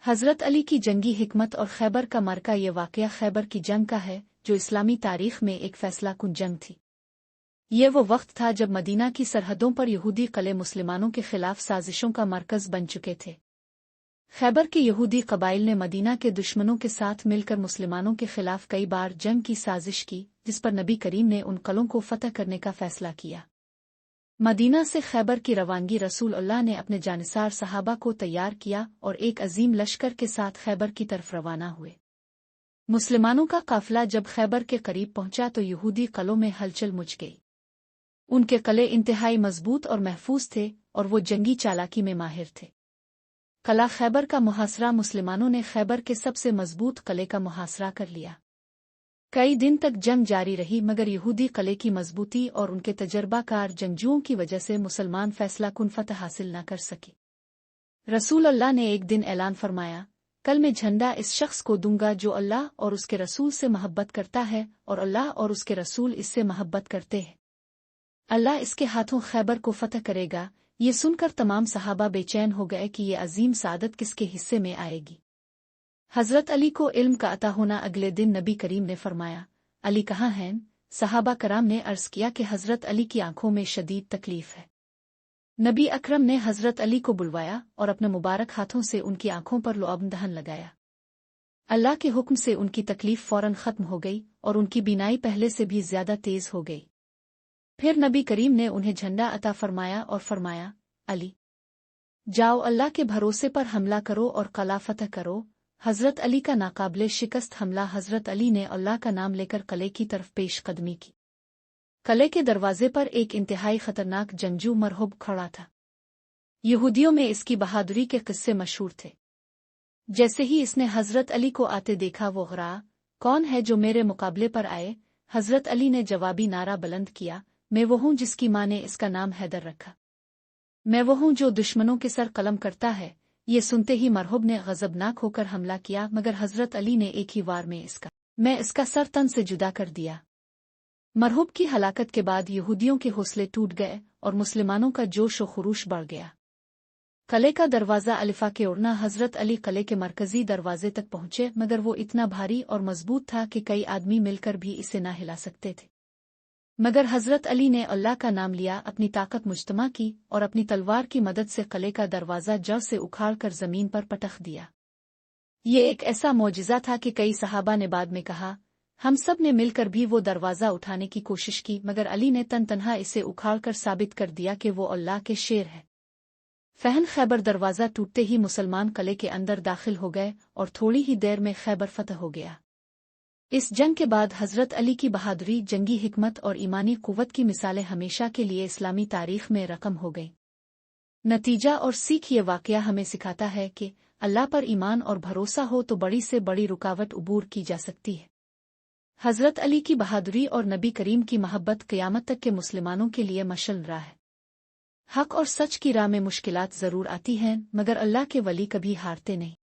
हज़रत अली की जंगी हिकमत और खैबर का मरका। ये वाक़या खैबर की जंग का है, जो इस्लामी तारीख़ में एक फ़ैसला कुन जंग थी। ये वो वक्त था जब मदीना की सरहदों पर यहूदी क़िले मुसलमानों के ख़िलाफ़ साजिशों का मरकज़ बन चुके थे। खैबर के यहूदी कबाइल ने मदीना के दुश्मनों के साथ मिलकर मुसलमानों के ख़िलाफ़ कई बार जंग की साजिश की, जिस पर नबी करीम ने उन क़िलों को फ़तह करने का फ़ैसला किया। मदीना से खैबर की रवानगी रसूल अल्लाह ने अपने जानिसार सहाबा को तैयार किया और एक अजीम लश्कर के साथ खैबर की तरफ रवाना हुए। मुसलमानों का काफिला जब खैबर के करीब पहुंचा तो यहूदी क़िलों में हलचल मच गई। उनके क़िले इंतहाई मजबूत और महफूज थे और वो जंगी चालाकी में माहिर थे। क़िला खैबर का मुहासरा। मुसलमानों ने खैबर के सबसे मजबूत क़िले का मुहासरा कर लिया। कई दिन तक जंग जारी रही, मगर यहूदी क़िले की मजबूती और उनके तजर्बाकार जंगजुओं की वजह से मुसलमान फैसला कुन फतह हासिल न कर सके। रसूल अल्लाह ने एक दिन ऐलान फरमाया, कल मैं झंडा इस शख्स को दूंगा जो अल्लाह और उसके रसूल से मोहब्बत करता है और अल्लाह और उसके रसूल इससे मोहब्बत करते हैं। अल्लाह इसके हाथों खैबर को फतह करेगा। ये सुनकर तमाम सहाबा बेचैन हो गए कि ये अजीम सादत किसके हिस्से में आएगी। हज़रत अली को इल्म का अता होना। अगले दिन नबी करीम ने फरमाया, अली कहाँ हैं? सहाबा कराम ने अर्ज़ किया कि हज़रत अली की आंखों में शदीद तकलीफ है। नबी अकरम ने हज़रत अली को बुलवाया और अपने मुबारक हाथों से उनकी आंखों पर लुअब दहन लगाया। अल्लाह के हुक्म से उनकी तकलीफ फ़ौरन ख़त्म हो गई और उनकी बीनाई पहले से भी ज़्यादा तेज़ हो गई। फिर नबी करीम ने उन्हें झंडा अता फरमाया और फरमाया, अली जाओ, अल्लाह के भरोसे पर हमला करो और क़िला फ़तह करो। हज़रत अली का नाकाबिले शिकस्त हमला। हज़रत अली ने अल्लाह का नाम लेकर क़िले की तरफ पेश कदमी की। क़िले के दरवाजे पर एक इंतहाई ख़तरनाक जंगजू मरहूब खड़ा था। यहूदियों में इसकी बहादुरी के किस्से मशहूर थे। जैसे ही इसने हज़रत अली को आते देखा, वो घबरा, कौन है जो मेरे मुकाबले पर आए? हज़रत अली ने जवाबी नारा बुलंद किया, मैं वो हूँ जिसकी माँ ने इसका नाम हैदर रखा। मैं वो हूँ जो दुश्मनों के सर कलम करता है। ये सुनते ही मरहूब ने गज़बनाक होकर हमला किया, मगर हज़रत अली ने एक ही वार में इसका सर तन से जुदा कर दिया। मरहूब की हलाकत के बाद यहूदियों के हौसले टूट गए और मुसलमानों का जोश व खुरूश बढ़ गया। क़िले का दरवाज़ा अलिफा के उड़ना। हज़रत अली क़िले के मरकज़ी दरवाजे तक पहुँचे, मगर वो इतना भारी और मजबूत था कि कई आदमी मिलकर भी इसे ना हिला सकते थे। मगर हज़रत अली ने अल्लाह का नाम लिया, अपनी ताकत मुज्तमा की और अपनी तलवार की मदद से क़िले का दरवाज़ा जड़ से उखाड़ कर ज़मीन पर पटक दिया। ये एक ऐसा मौजिज़ा था कि कई सहाबा ने बाद में कहा, हम सब ने मिलकर भी वो दरवाज़ा उठाने की कोशिश की, मगर अली ने तनहा इसे उखाड़ कर साबित कर दिया कि वो अल्लाह के शेर है। फ़हन खैबर दरवाज़ा टूटते ही मुसलमान क़िले के अंदर दाखिल हो गए और थोड़ी ही देर में खैबर फतह हो गया। इस जंग के बाद हज़रत अली की बहादुरी, जंगी हिकमत और ईमानी क़ुव्वत की मिसालें हमेशा के लिए इस्लामी तारीख़ में रकम हो गईं। नतीजा और सीख। ये वाक़या हमें सिखाता है कि अल्लाह पर ईमान और भरोसा हो तो बड़ी से बड़ी रुकावट उबूर की जा सकती है। हज़रत अली की बहादुरी और नबी करीम की मोहब्बत क़यामत तक के मुसलमानों के लिए मशाल राह है। हक़ और सच की राह में मुश्किलात ज़रूर आती हैं, मगर अल्लाह के वली कभी हारते नहीं।